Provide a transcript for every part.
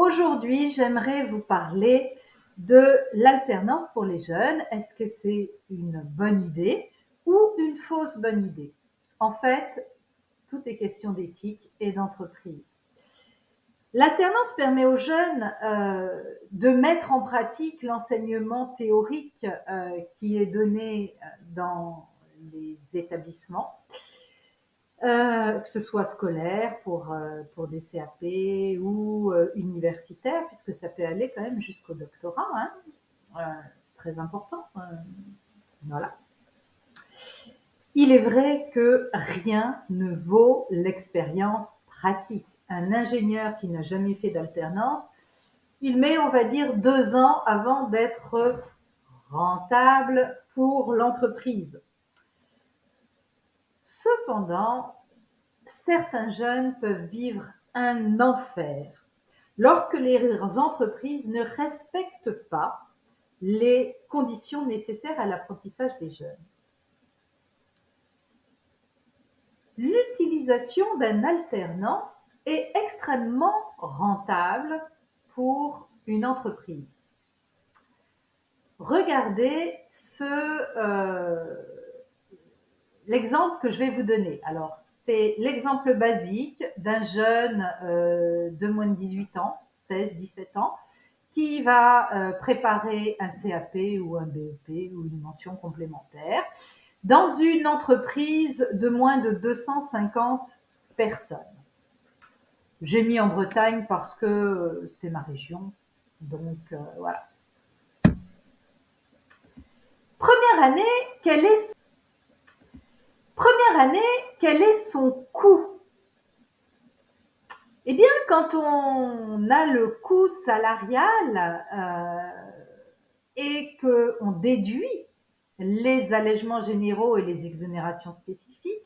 Aujourd'hui, j'aimerais vous parler de l'alternance pour les jeunes. Est-ce que c'est une bonne idée ou une fausse bonne idée? En fait, tout est question d'éthique et d'entreprise. L'alternance permet aux jeunes de mettre en pratique l'enseignement théorique qui est donné dans les établissements. Que ce soit scolaire pour des CAP ou universitaire, puisque ça peut aller quand même jusqu'au doctorat, hein. Très important. Voilà. Il est vrai que rien ne vaut l'expérience pratique. Un ingénieur qui n'a jamais fait d'alternance, il met, on va dire, 2 ans avant d'être rentable pour l'entreprise. Cependant, certains jeunes peuvent vivre un enfer lorsque les entreprises ne respectent pas les conditions nécessaires à l'apprentissage des jeunes. L'utilisation d'un alternant est extrêmement rentable pour une entreprise. Regardez l'exemple que je vais vous donner. Alors, c'est l'exemple basique d'un jeune de moins de 18 ans, 16-17 ans, qui va préparer un CAP ou un BEP ou une mention complémentaire dans une entreprise de moins de 250 personnes. J'ai mis en Bretagne parce que c'est ma région, donc voilà. Première année, quel est son coût? Eh bien, quand on a le coût salarial et qu'on déduit les allègements généraux et les exonérations spécifiques,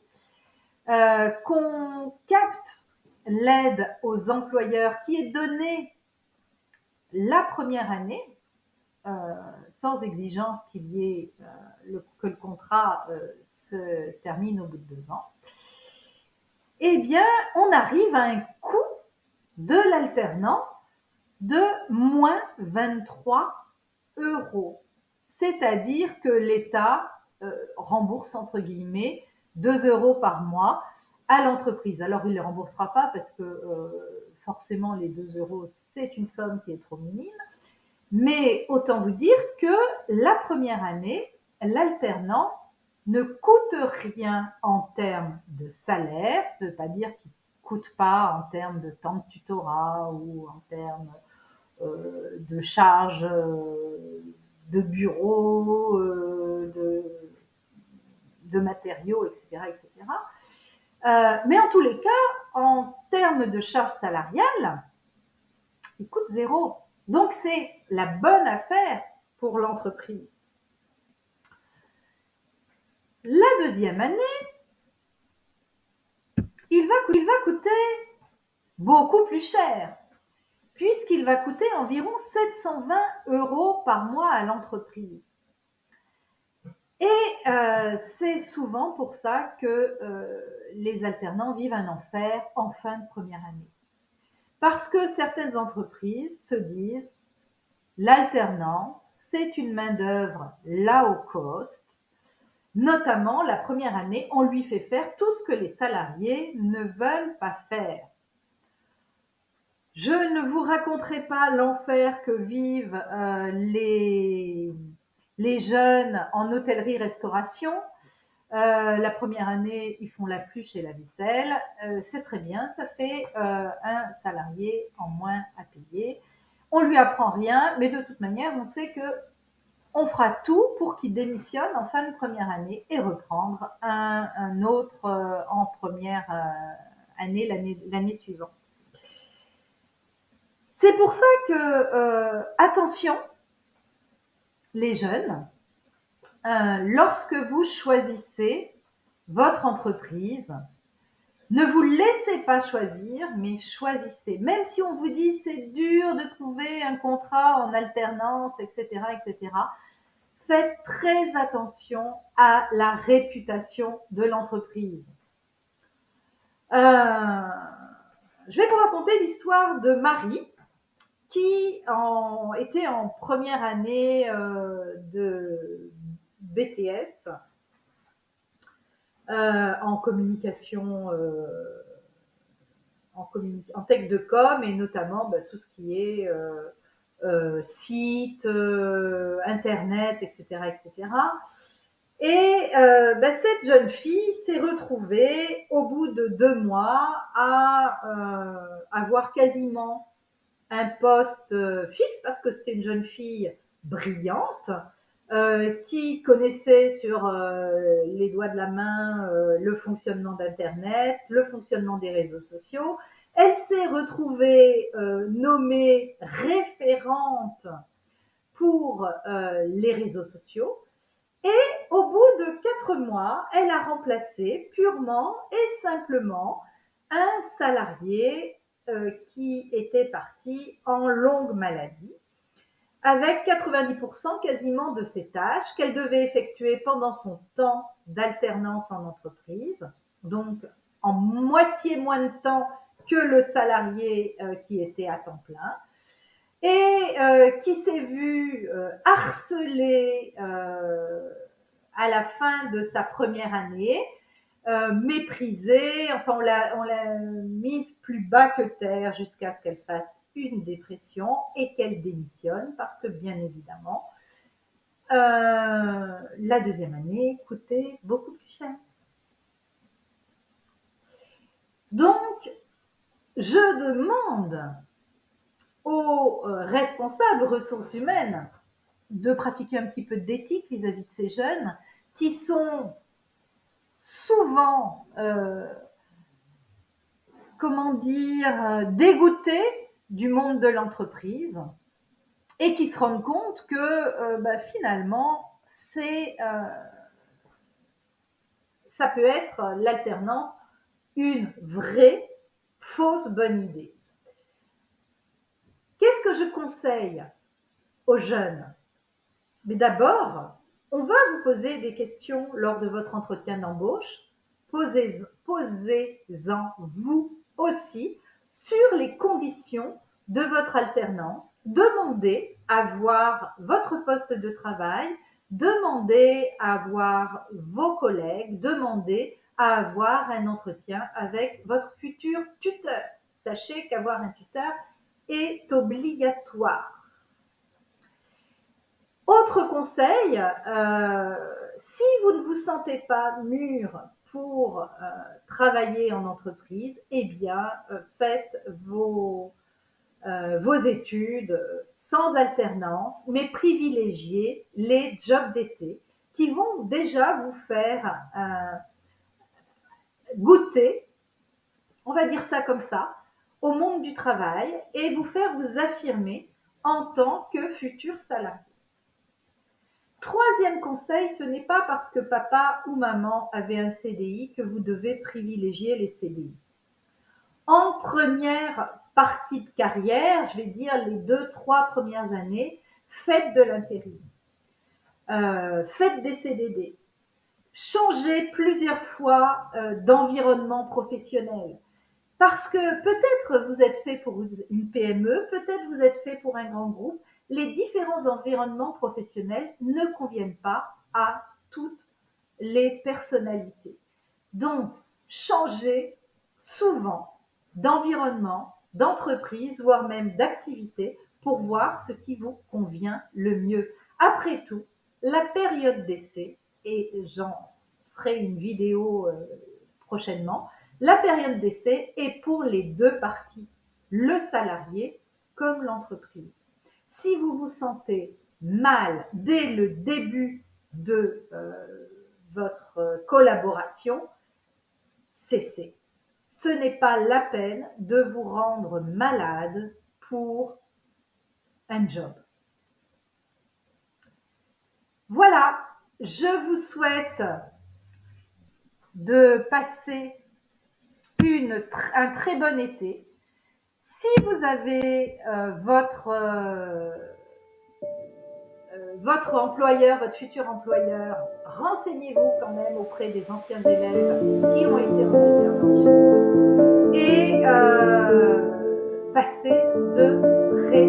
qu'on capte l'aide aux employeurs qui est donnée la première année, sans exigence qu'il y ait que le contrat se termine au bout de 2 ans, eh bien, on arrive à un coût de l'alternant de moins 23 €. C'est-à-dire que l'État rembourse, entre guillemets, 2 € par mois à l'entreprise. Alors, il ne les remboursera pas parce que forcément, les 2 €, c'est une somme qui est trop minime. Mais autant vous dire que la première année, l'alternant ne coûte rien en termes de salaire, ça ne veut pas dire qu'il ne coûte pas en termes de temps de tutorat ou en termes de charges de bureau, de matériaux, etc. Mais en tous les cas, en termes de charges salariales, il coûte 0. Donc, c'est la bonne affaire pour l'entreprise. La deuxième année, il va coûter beaucoup plus cher, puisqu'il va coûter environ 720 € par mois à l'entreprise. Et c'est souvent pour ça que les alternants vivent un enfer en fin de première année. Parce que certaines entreprises se disent l'alternant, c'est une main-d'œuvre low cost, notamment la première année, on lui fait faire tout ce que les salariés ne veulent pas faire. Je ne vous raconterai pas l'enfer que vivent les jeunes en hôtellerie-restauration. La première année, ils font la pluche et la vaisselle. C'est très bien, ça fait un salarié en moins à payer. On lui apprend rien, mais de toute manière, on sait que on fera tout pour qu'il démissionne en fin de première année et reprendre un autre en première année, l'année suivante. C'est pour ça que, attention, les jeunes, lorsque vous choisissez votre entreprise, ne vous laissez pas choisir, mais choisissez. Même si on vous dit c'est dur de trouver un contrat en alternance, etc., faites très attention à la réputation de l'entreprise. Je vais vous raconter l'histoire de Marie, qui étaient en première année de BTS en communication, en tech de com, et notamment tout ce qui est site, internet, etc., etc. Et cette jeune fille s'est retrouvée au bout de 2 mois à avoir quasiment un poste fixe, parce que c'était une jeune fille brillante, qui connaissait sur les doigts de la main le fonctionnement d'Internet, le fonctionnement des réseaux sociaux. Elle s'est retrouvée nommée référente pour les réseaux sociaux. Et au bout de 4 mois, elle a remplacé purement et simplement un salarié qui était parti en longue maladie, avec 90% quasiment de ses tâches qu'elle devait effectuer pendant son temps d'alternance en entreprise, donc en moitié moins de temps que le salarié qui était à temps plein, et qui s'est vu harcelé à la fin de sa première année, méprisée, enfin on l'a mise plus bas que terre jusqu'à ce qu'elle fasse une dépression et qu'elle démissionne, parce que bien évidemment la deuxième année coûtait beaucoup plus cher. Donc je demande aux responsables ressources humaines de pratiquer un petit peu d'éthique vis-à-vis de ces jeunes qui sont souvent dégoûtés du monde de l'entreprise, et qui se rendent compte que finalement ça peut être l'alternance une vraie fausse bonne idée. Qu'est-ce que je conseille aux jeunes? Mais d'abord, on va vous poser des questions lors de votre entretien d'embauche. Posez-en vous aussi sur les conditions de votre alternance. Demandez à voir votre poste de travail, demandez à voir vos collègues, demandez à avoir un entretien avec votre futur tuteur. Sachez qu'avoir un tuteur est obligatoire. Autre conseil, si vous ne vous sentez pas mûr pour travailler en entreprise, eh bien, faites vos études sans alternance, mais privilégiez les jobs d'été qui vont déjà vous faire goûter, on va dire ça comme ça, au monde du travail, et vous faire vous affirmer en tant que futur salarié. Troisième conseil, ce n'est pas parce que papa ou maman avait un CDI que vous devez privilégier les CDI. En première partie de carrière, je vais dire les 2-3 premières années, faites de l'intérim, faites des CDD, changez plusieurs fois d'environnement professionnel. Parce que peut-être vous êtes fait pour une PME, peut-être vous êtes fait pour un grand groupe. Les différents environnements professionnels ne conviennent pas à toutes les personnalités. Donc, changez souvent d'environnement, d'entreprise, voire même d'activité pour voir ce qui vous convient le mieux. Après tout, la période d'essai, et j'en ferai une vidéo prochainement, la période d'essai est pour les deux parties, le salarié comme l'entreprise. Si vous vous sentez mal dès le début de votre collaboration, cessez. Ce n'est pas la peine de vous rendre malade pour un job. Voilà, je vous souhaite de passer un très bon été. Si vous avez votre employeur, votre futur employeur, renseignez-vous quand même auprès des anciens élèves qui ont été en alternance et passez de très